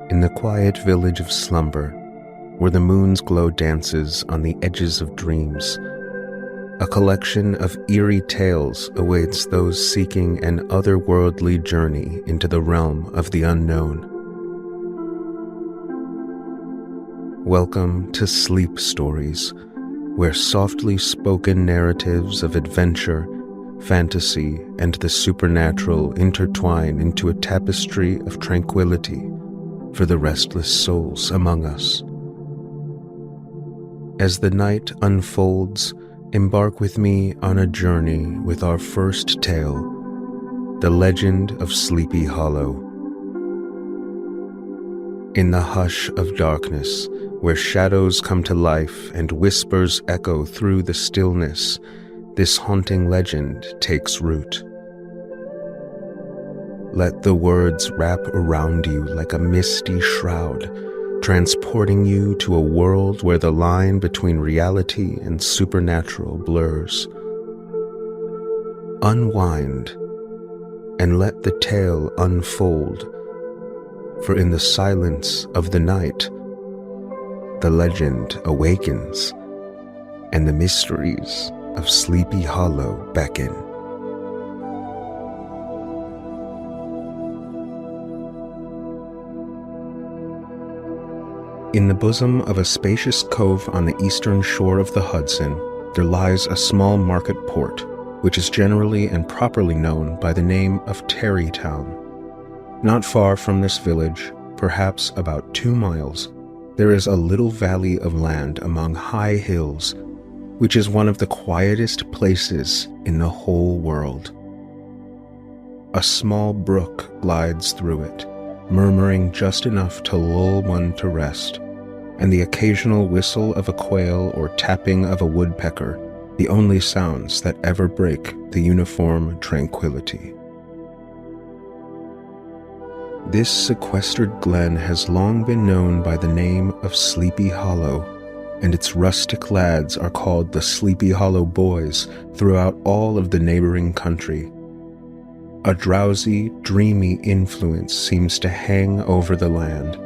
In the quiet village of slumber, where the moon's glow dances on the edges of dreams, a collection of eerie tales awaits those seeking an otherworldly journey into the realm of the unknown. Welcome to Sleep Stories, where softly spoken narratives of adventure, fantasy, and the supernatural intertwine into a tapestry of tranquility for the restless souls among us. As the night unfolds, embark with me on a journey with our first tale, The Legend of Sleepy Hollow. In the hush of darkness, where shadows come to life and whispers echo through the stillness, this haunting legend takes root. Let the words wrap around you like a misty shroud, transporting you to a world where the line between reality and supernatural blurs. Unwind and let the tale unfold, for in the silence of the night, the legend awakens and the mysteries of Sleepy Hollow beckon. In the bosom of a spacious cove on the eastern shore of the Hudson, there lies a small market port, which is generally and properly known by the name of Tarrytown. Not far from this village, perhaps about 2 miles, there is a little valley of land among high hills, which is one of the quietest places in the whole world. A small brook glides through it, murmuring just enough to lull one to rest, and the occasional whistle of a quail or tapping of a woodpecker, the only sounds that ever break the uniform tranquility. This sequestered glen has long been known by the name of Sleepy Hollow, and its rustic lads are called the Sleepy Hollow Boys throughout all of the neighboring country. A drowsy, dreamy influence seems to hang over the land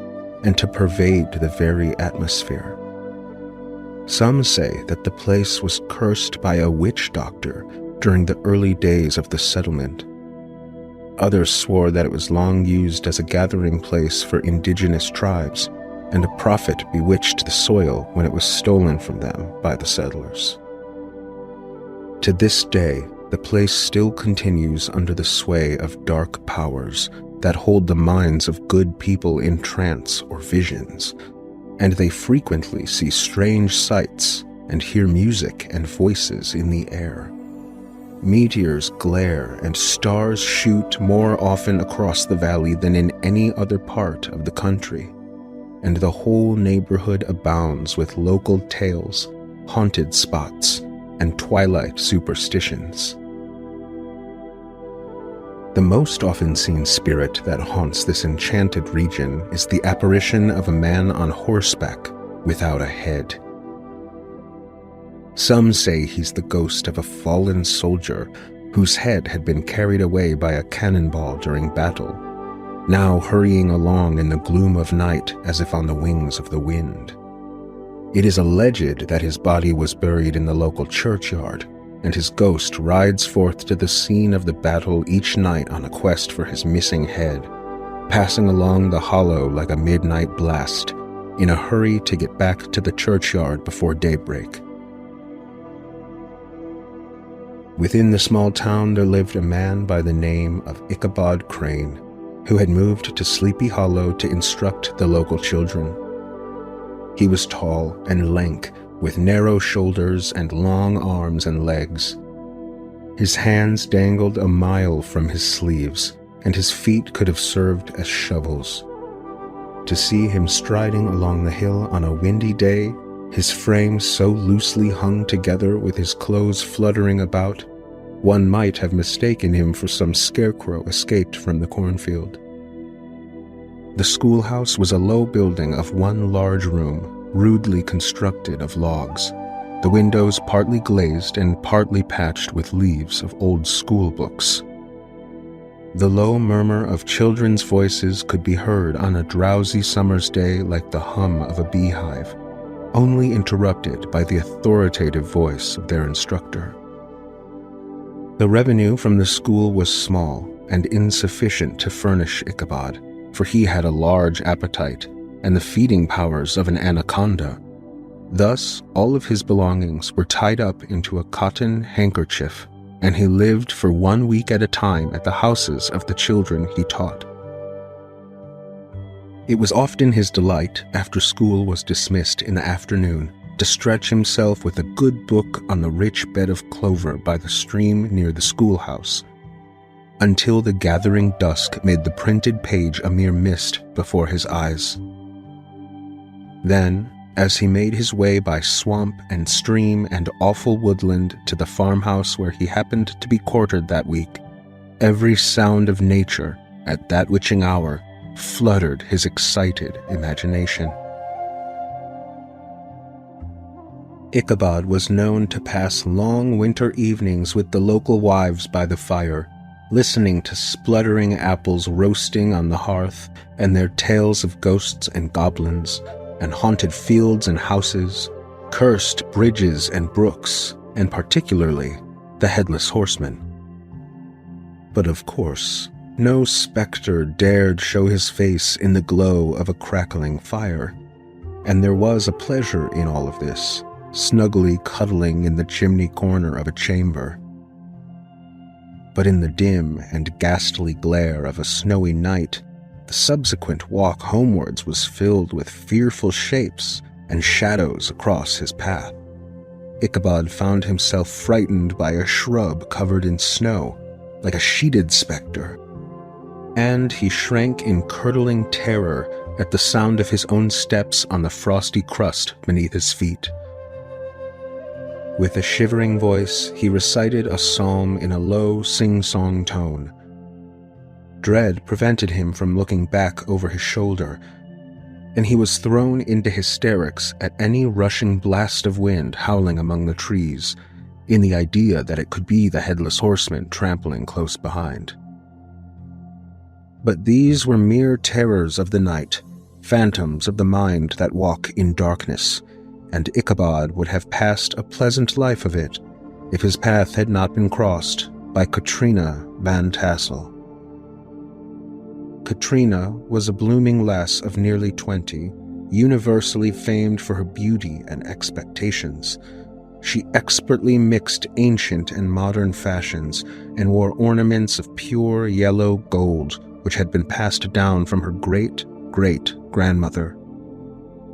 and to pervade the very atmosphere. Some say that the place was cursed by a witch doctor during the early days of the settlement. Others swore that it was long used as a gathering place for indigenous tribes, and a prophet bewitched the soil when it was stolen from them by the settlers. To this day, the place still continues under the sway of dark powers that hold the minds of good people in trance or visions, and they frequently see strange sights and hear music and voices in the air. Meteors glare and stars shoot more often across the valley than in any other part of the country, and the whole neighborhood abounds with local tales, haunted spots, and twilight superstitions. The most often seen spirit that haunts this enchanted region is the apparition of a man on horseback without a head. Some say he's the ghost of a fallen soldier whose head had been carried away by a cannonball during battle, now hurrying along in the gloom of night as if on the wings of the wind. It is alleged that his body was buried in the local churchyard, and his ghost rides forth to the scene of the battle each night on a quest for his missing head, passing along the hollow like a midnight blast, in a hurry to get back to the churchyard before daybreak. Within the small town there lived a man by the name of Ichabod Crane, who had moved to Sleepy Hollow to instruct the local children. He was tall and lank, with narrow shoulders and long arms and legs. His hands dangled a mile from his sleeves, and his feet could have served as shovels. To see him striding along the hill on a windy day, his frame so loosely hung together with his clothes fluttering about, one might have mistaken him for some scarecrow escaped from the cornfield. The schoolhouse was a low building of one large room, rudely constructed of logs, the windows partly glazed and partly patched with leaves of old school books. The low murmur of children's voices could be heard on a drowsy summer's day like the hum of a beehive, only interrupted by the authoritative voice of their instructor. The revenue from the school was small and insufficient to furnish Ichabod, for he had a large appetite and the feeding powers of an anaconda. Thus, all of his belongings were tied up into a cotton handkerchief, and he lived for 1 week at a time at the houses of the children he taught. It was often his delight, after school was dismissed in the afternoon, to stretch himself with a good book on the rich bed of clover by the stream near the schoolhouse, until the gathering dusk made the printed page a mere mist before his eyes. Then, as he made his way by swamp and stream and awful woodland to the farmhouse where he happened to be quartered that week, every sound of nature, at that witching hour, fluttered his excited imagination. Ichabod was known to pass long winter evenings with the local wives by the fire, listening to spluttering apples roasting on the hearth and their tales of ghosts and goblins, and haunted fields and houses, cursed bridges and brooks, and particularly the headless horseman. But of course, no spectre dared show his face in the glow of a crackling fire, and there was a pleasure in all of this, snugly cuddling in the chimney corner of a chamber. But in the dim and ghastly glare of a snowy night, the subsequent walk homewards was filled with fearful shapes and shadows across his path. Ichabod found himself frightened by a shrub covered in snow, like a sheeted spectre, and he shrank in curdling terror at the sound of his own steps on the frosty crust beneath his feet. With a shivering voice, he recited a psalm in a low, sing-song tone. Dread prevented him from looking back over his shoulder, and he was thrown into hysterics at any rushing blast of wind howling among the trees, in the idea that it could be the headless horseman trampling close behind. But these were mere terrors of the night, phantoms of the mind that walk in darkness, and Ichabod would have passed a pleasant life of it if his path had not been crossed by Katrina Van Tassel. Katrina was a blooming lass of nearly 20, universally famed for her beauty and expectations. She expertly mixed ancient and modern fashions and wore ornaments of pure yellow gold, which had been passed down from her great-great-grandmother.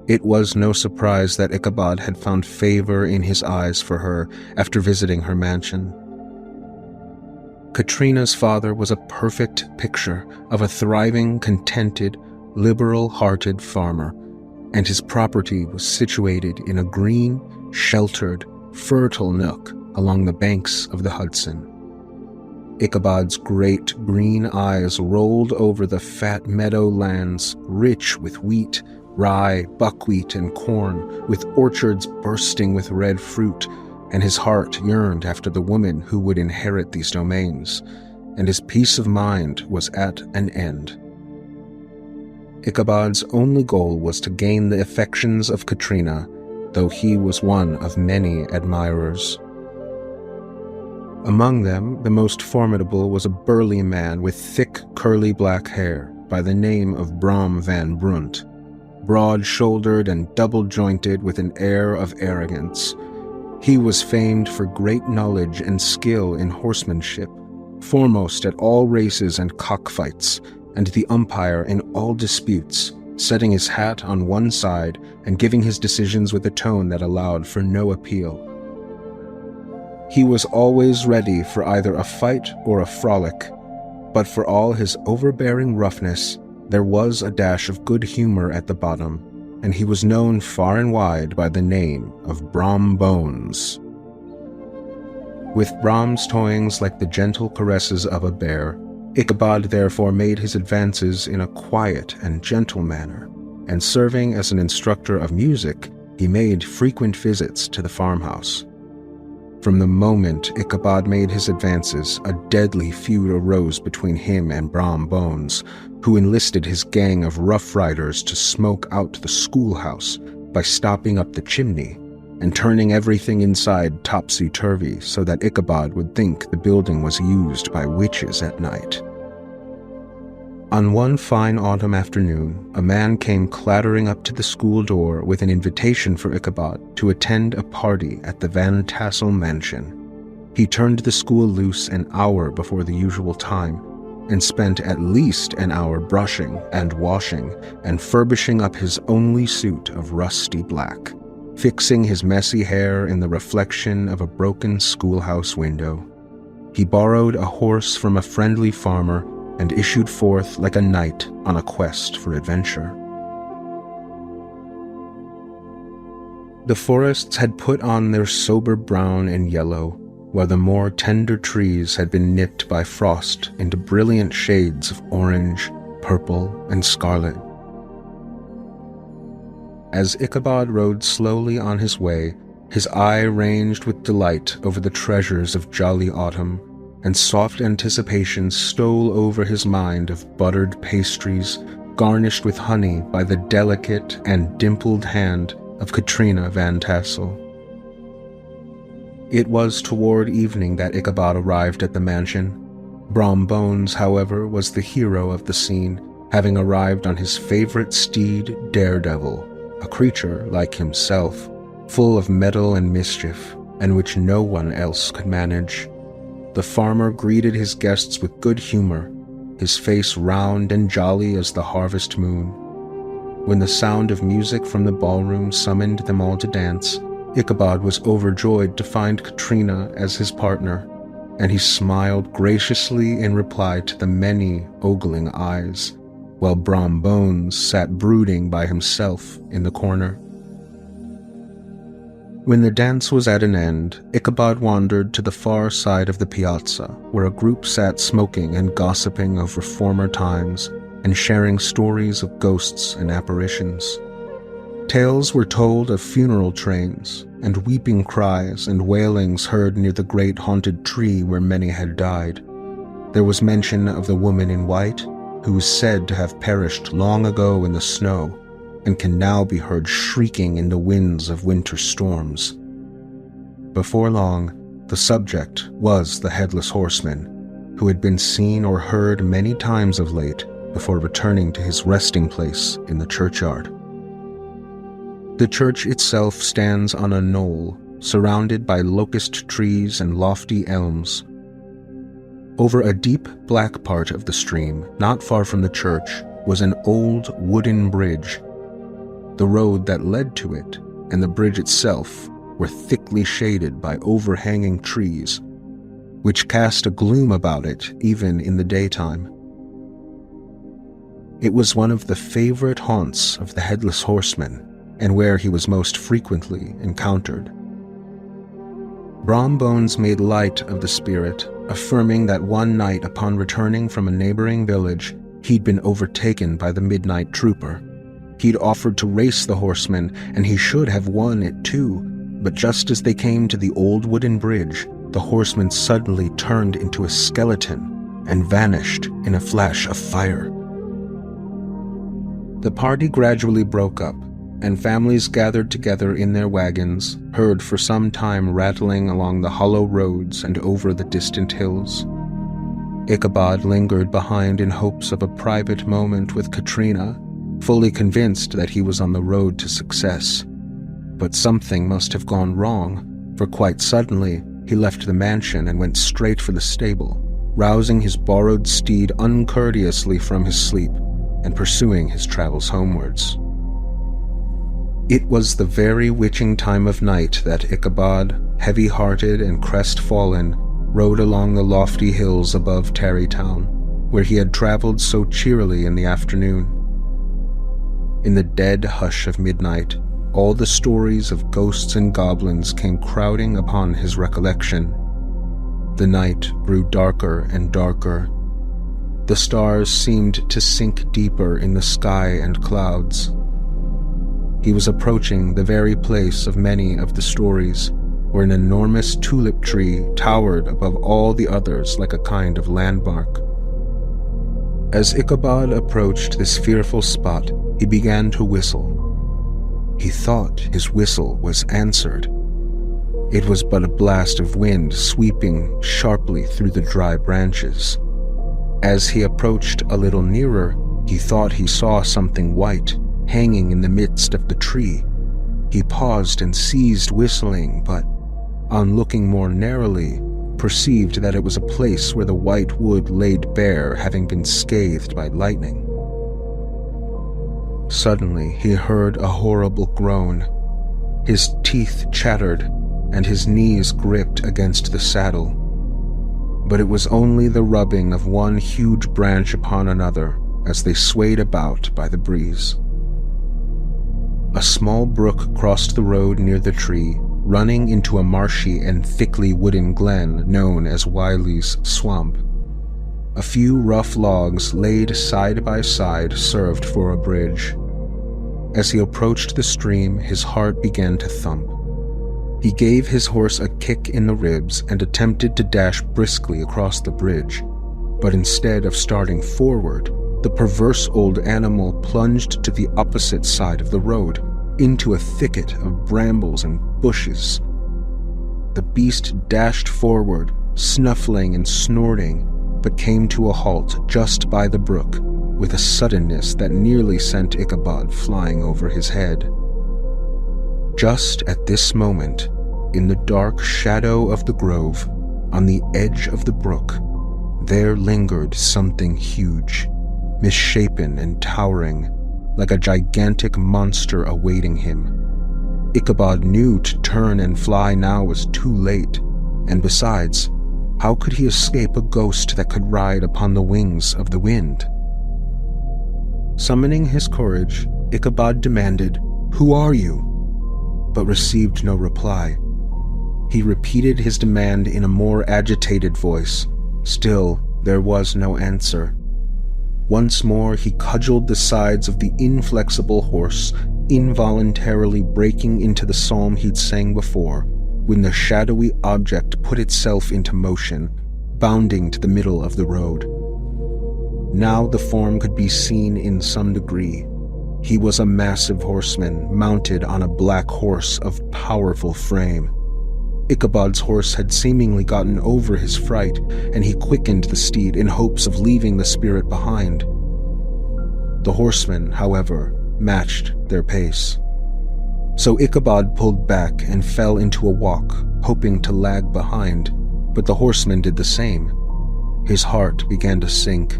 It was no surprise that Ichabod had found favor in his eyes for her after visiting her mansion. Katrina's father was a perfect picture of a thriving, contented, liberal-hearted farmer, and his property was situated in a green, sheltered, fertile nook along the banks of the Hudson. Ichabod's great green eyes rolled over the fat meadow lands, rich with wheat, rye, buckwheat, and corn, with orchards bursting with red fruit, and his heart yearned after the woman who would inherit these domains, and his peace of mind was at an end. Ichabod's only goal was to gain the affections of Katrina, though he was one of many admirers. Among them, the most formidable was a burly man with thick, curly black hair by the name of Brom van Brunt, broad-shouldered and double-jointed with an air of arrogance. He was famed for great knowledge and skill in horsemanship, foremost at all races and cockfights, and the umpire in all disputes, setting his hat on one side and giving his decisions with a tone that allowed for no appeal. He was always ready for either a fight or a frolic, but for all his overbearing roughness, there was a dash of good humor at the bottom, and he was known far and wide by the name of Brom Bones. With Brom's toyings like the gentle caresses of a bear, Ichabod therefore made his advances in a quiet and gentle manner, and serving as an instructor of music, he made frequent visits to the farmhouse. From the moment Ichabod made his advances, a deadly feud arose between him and Brom Bones, who enlisted his gang of Rough Riders to smoke out the schoolhouse by stopping up the chimney and turning everything inside topsy-turvy so that Ichabod would think the building was used by witches at night. On one fine autumn afternoon, a man came clattering up to the school door with an invitation for Ichabod to attend a party at the Van Tassel mansion. He turned the school loose an hour before the usual time, and spent at least an hour brushing and washing and furbishing up his only suit of rusty black, fixing his messy hair in the reflection of a broken schoolhouse window. He borrowed a horse from a friendly farmer and issued forth like a knight on a quest for adventure. The forests had put on their sober brown and yellow, while the more tender trees had been nipped by frost into brilliant shades of orange, purple, and scarlet. As Ichabod rode slowly on his way, his eye ranged with delight over the treasures of jolly autumn, and soft anticipation stole over his mind of buttered pastries garnished with honey by the delicate and dimpled hand of Katrina Van Tassel. It was toward evening that Ichabod arrived at the mansion. Brom Bones, however, was the hero of the scene, having arrived on his favorite steed, Daredevil, a creature like himself, full of mettle and mischief, and which no one else could manage. The farmer greeted his guests with good humor, his face round and jolly as the harvest moon. When the sound of music from the ballroom summoned them all to dance, Ichabod was overjoyed to find Katrina as his partner, and he smiled graciously in reply to the many ogling eyes, while Brom Bones sat brooding by himself in the corner. When the dance was at an end, Ichabod wandered to the far side of the piazza, where a group sat smoking and gossiping over former times and sharing stories of ghosts and apparitions. Tales were told of funeral trains, and weeping cries and wailings heard near the great haunted tree where many had died. There was mention of the woman in white, who was said to have perished long ago in the snow, and can now be heard shrieking in the winds of winter storms. Before long, the subject was the headless horseman, who had been seen or heard many times of late before returning to his resting place in the churchyard. The church itself stands on a knoll, surrounded by locust trees and lofty elms. Over a deep black part of the stream, not far from the church, was an old wooden bridge. The road that led to it and the bridge itself were thickly shaded by overhanging trees, which cast a gloom about it even in the daytime. It was one of the favorite haunts of the headless horseman, and where he was most frequently encountered. Brom Bones made light of the spirit, affirming that one night upon returning from a neighboring village, he'd been overtaken by the midnight trooper. He'd offered to race the horseman, and he should have won it too, but just as they came to the old wooden bridge, the horseman suddenly turned into a skeleton and vanished in a flash of fire. The party gradually broke up, and families gathered together in their wagons, heard for some time rattling along the hollow roads and over the distant hills. Ichabod lingered behind in hopes of a private moment with Katrina, fully convinced that he was on the road to success. But something must have gone wrong, for quite suddenly he left the mansion and went straight for the stable, rousing his borrowed steed uncourteously from his sleep and pursuing his travels homewards. It was the very witching time of night that Ichabod, heavy-hearted and crestfallen, rode along the lofty hills above Tarrytown, where he had traveled so cheerily in the afternoon. In the dead hush of midnight, all the stories of ghosts and goblins came crowding upon his recollection. The night grew darker and darker. The stars seemed to sink deeper in the sky and clouds. He was approaching the very place of many of the stories, where an enormous tulip tree towered above all the others like a kind of landmark. As Ichabod approached this fearful spot, he began to whistle. He thought his whistle was answered. It was but a blast of wind sweeping sharply through the dry branches. As he approached a little nearer, he thought he saw something white hanging in the midst of the tree. He paused and ceased whistling, but, on looking more narrowly, perceived that it was a place where the white wood laid bare, having been scathed by lightning. Suddenly he heard a horrible groan. His teeth chattered, and his knees gripped against the saddle. But it was only the rubbing of one huge branch upon another as they swayed about by the breeze. A small brook crossed the road near the tree, running into a marshy and thickly wooded glen known as Wiley's Swamp. A few rough logs laid side by side served for a bridge. As he approached the stream, his heart began to thump. He gave his horse a kick in the ribs and attempted to dash briskly across the bridge, but instead of starting forward, the perverse old animal plunged to the opposite side of the road, into a thicket of brambles and bushes. The beast dashed forward, snuffling and snorting, but came to a halt just by the brook, with a suddenness that nearly sent Ichabod flying over his head. Just at this moment, in the dark shadow of the grove, on the edge of the brook, there lingered something huge, misshapen and towering, like a gigantic monster awaiting him. Ichabod knew to turn and fly now was too late, and besides, how could he escape a ghost that could ride upon the wings of the wind? Summoning his courage, Ichabod demanded, "Who are you?" but received no reply. He repeated his demand in a more agitated voice. Still, there was no answer. Once more he cudgeled the sides of the inflexible horse, involuntarily breaking into the psalm he'd sang before, when the shadowy object put itself into motion, bounding to the middle of the road. Now the form could be seen in some degree. He was a massive horseman, mounted on a black horse of powerful frame. Ichabod's horse had seemingly gotten over his fright, and he quickened the steed in hopes of leaving the spirit behind. The horsemen, however, matched their pace. So Ichabod pulled back and fell into a walk, hoping to lag behind, but the horseman did the same. His heart began to sink.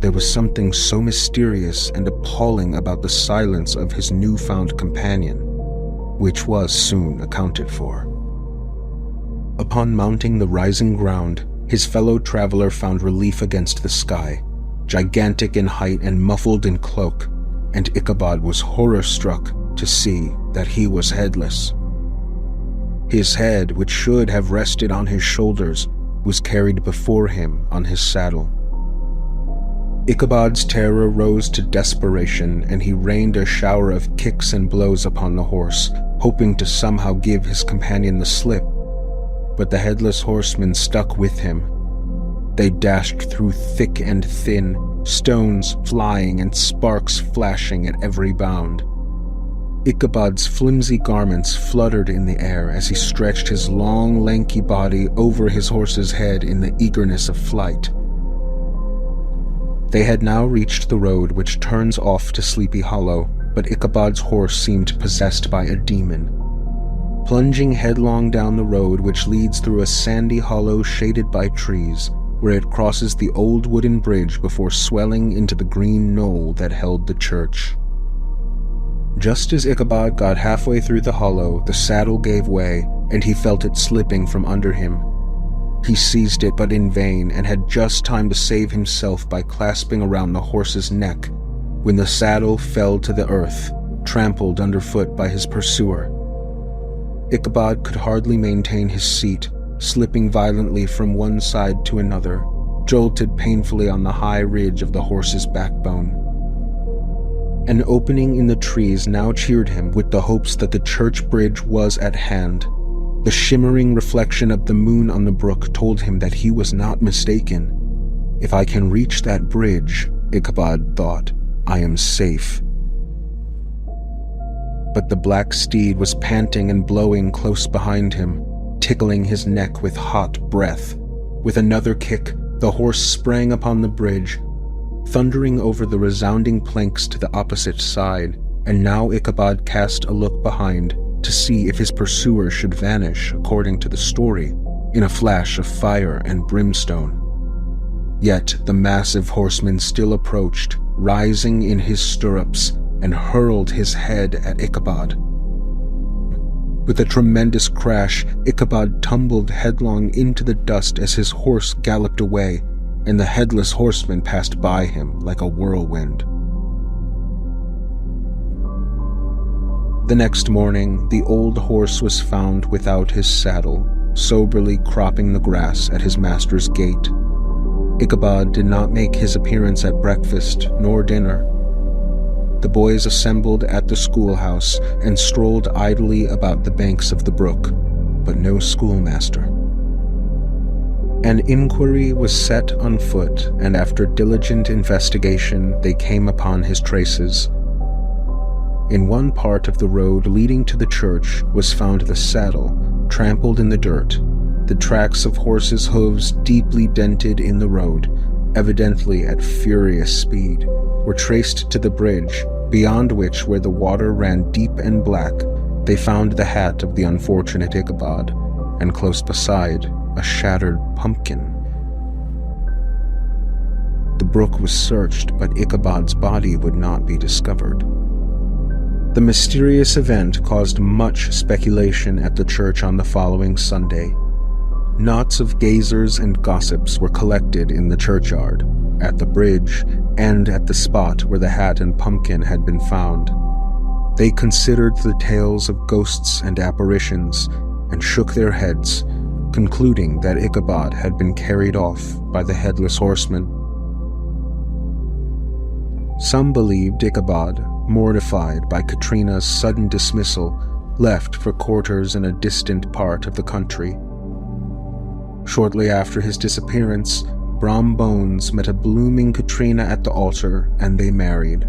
There was something so mysterious and appalling about the silence of his newfound companion, which was soon accounted for. Upon mounting the rising ground, his fellow traveler found relief against the sky, gigantic in height and muffled in cloak, and Ichabod was horror-struck to see that he was headless. His head, which should have rested on his shoulders, was carried before him on his saddle. Ichabod's terror rose to desperation, and he rained a shower of kicks and blows upon the horse, hoping to somehow give his companion the slip. But the headless horsemen stuck with him. They dashed through thick and thin, stones flying and sparks flashing at every bound. Ichabod's flimsy garments fluttered in the air as he stretched his long, lanky body over his horse's head in the eagerness of flight. They had now reached the road which turns off to Sleepy Hollow, but Ichabod's horse seemed possessed by a demon. Plunging headlong down the road which leads through a sandy hollow shaded by trees, where it crosses the old wooden bridge before swelling into the green knoll that held the church. Just as Ichabod got halfway through the hollow, the saddle gave way, and he felt it slipping from under him. He seized it, but in vain, and had just time to save himself by clasping around the horse's neck, when the saddle fell to the earth, trampled underfoot by his pursuer. Ichabod could hardly maintain his seat, slipping violently from one side to another, jolted painfully on the high ridge of the horse's backbone. An opening in the trees now cheered him with the hopes that the church bridge was at hand. The shimmering reflection of the moon on the brook told him that he was not mistaken. If I can reach that bridge, Ichabod thought, I am safe. But the black steed was panting and blowing close behind him, tickling his neck with hot breath. With another kick, the horse sprang upon the bridge, thundering over the resounding planks to the opposite side, and now Ichabod cast a look behind to see if his pursuer should vanish, according to the story, in a flash of fire and brimstone. Yet the massive horseman still approached, rising in his stirrups, and hurled his head at Ichabod. With a tremendous crash, Ichabod tumbled headlong into the dust as his horse galloped away, and the headless horseman passed by him like a whirlwind. The next morning, the old horse was found without his saddle, soberly cropping the grass at his master's gate. Ichabod did not make his appearance at breakfast nor dinner. The boys assembled at the schoolhouse and strolled idly about the banks of the brook, but no schoolmaster. An inquiry was set on foot, and after diligent investigation they came upon his traces. In one part of the road leading to the church was found the saddle, trampled in the dirt, the tracks of horses' hooves deeply dented in the road, evidently at furious speed, were traced to the bridge, beyond which, where the water ran deep and black, they found the hat of the unfortunate Ichabod, and close beside, a shattered pumpkin. The brook was searched, but Ichabod's body would not be discovered. The mysterious event caused much speculation at the church on the following Sunday. Knots of gazers and gossips were collected in the churchyard, at the bridge, and at the spot where the hat and pumpkin had been found. They considered the tales of ghosts and apparitions, and shook their heads, concluding that Ichabod had been carried off by the headless horseman. Some believed Ichabod, mortified by Katrina's sudden dismissal, left for quarters in a distant part of the country. Shortly after his disappearance, Brom Bones met a blooming Katrina at the altar, and they married.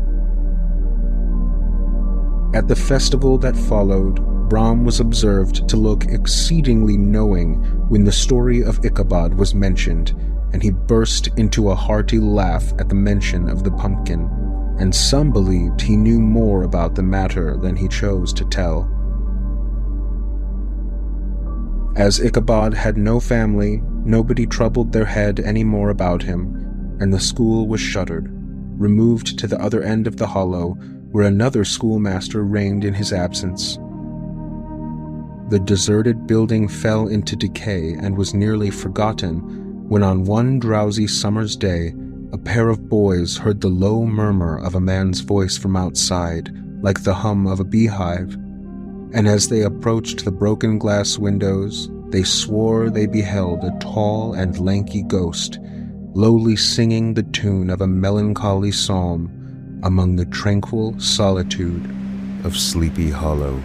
At the festival that followed, Brom was observed to look exceedingly knowing when the story of Ichabod was mentioned, and he burst into a hearty laugh at the mention of the pumpkin, and some believed he knew more about the matter than he chose to tell. As Ichabod had no family, nobody troubled their head any more about him, and the school was shuttered, removed to the other end of the hollow, where another schoolmaster reigned in his absence. The deserted building fell into decay and was nearly forgotten when on one drowsy summer's day a pair of boys heard the low murmur of a man's voice from outside, like the hum of a beehive, and as they approached the broken glass windows, they swore they beheld a tall and lanky ghost, lowly singing the tune of a melancholy psalm among the tranquil solitude of Sleepy Hollow.